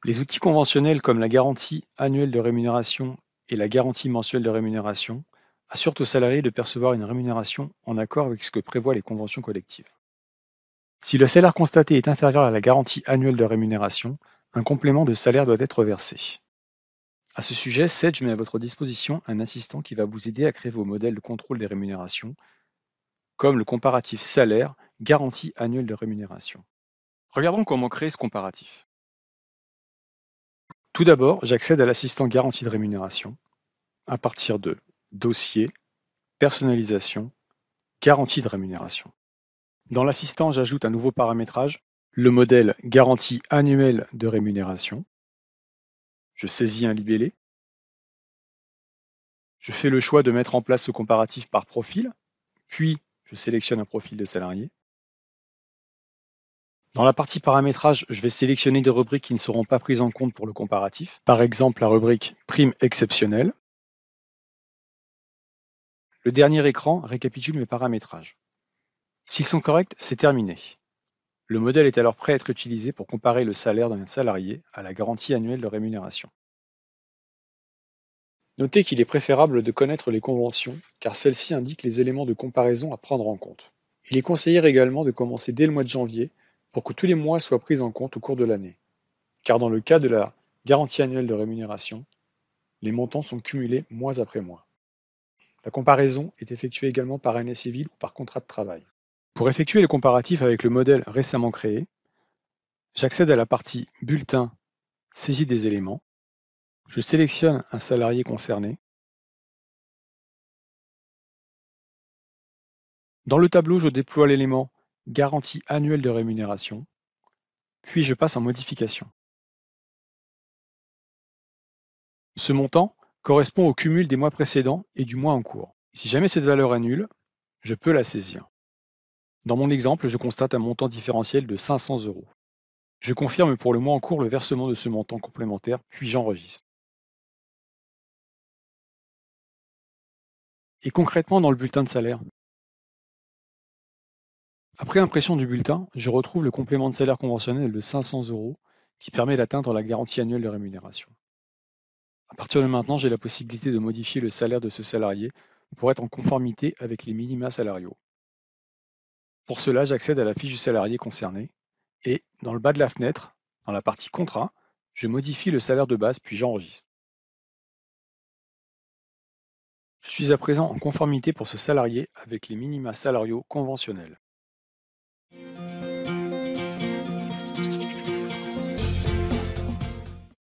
Les outils conventionnels comme la garantie annuelle de rémunération et la garantie mensuelle de rémunération assurent aux salariés de percevoir une rémunération en accord avec ce que prévoient les conventions collectives. Si le salaire constaté est inférieur à la garantie annuelle de rémunération, un complément de salaire doit être versé. À ce sujet, Sedge met à votre disposition un assistant qui va vous aider à créer vos modèles de contrôle des rémunérations, comme le comparatif salaire garantie annuelle de rémunération. Regardons comment créer ce comparatif. Tout d'abord, j'accède à l'assistant garantie de rémunération à partir de Dossier, Personnalisation, Garantie de rémunération. Dans l'assistant, j'ajoute un nouveau paramétrage, le modèle Garantie annuelle de rémunération. Je saisis un libellé. Je fais le choix de mettre en place ce comparatif par profil, puis je sélectionne un profil de salarié. Dans la partie paramétrage, je vais sélectionner des rubriques qui ne seront pas prises en compte pour le comparatif, par exemple la rubrique prime exceptionnelle. Le dernier écran récapitule mes paramétrages. S'ils sont corrects, c'est terminé. Le modèle est alors prêt à être utilisé pour comparer le salaire d'un salarié à la garantie annuelle de rémunération. Notez qu'il est préférable de connaître les conventions, car celles-ci indiquent les éléments de comparaison à prendre en compte. Il est conseillé également de commencer dès le mois de janvier pour que tous les mois soient pris en compte au cours de l'année, car dans le cas de la garantie annuelle de rémunération, les montants sont cumulés mois après mois. La comparaison est effectuée également par année civile ou par contrat de travail. Pour effectuer le comparatif avec le modèle récemment créé, j'accède à la partie Bulletin, Saisie des éléments. Je sélectionne un salarié concerné. Dans le tableau, je déploie l'élément Garantie annuelle de rémunération, puis je passe en modification. Ce montant correspond au cumul des mois précédents et du mois en cours. Si jamais cette valeur est nulle, je peux la saisir. Dans mon exemple, je constate un montant différentiel de 500 €. Je confirme pour le mois en cours le versement de ce montant complémentaire, puis j'enregistre. Et concrètement dans le bulletin de salaire, après impression du bulletin, je retrouve le complément de salaire conventionnel de 500 € qui permet d'atteindre la garantie annuelle de rémunération. À partir de maintenant, j'ai la possibilité de modifier le salaire de ce salarié pour être en conformité avec les minima salariaux. Pour cela, j'accède à la fiche du salarié concerné et, dans le bas de la fenêtre, dans la partie Contrat, je modifie le salaire de base puis j'enregistre. Je suis à présent en conformité pour ce salarié avec les minima salariaux conventionnels.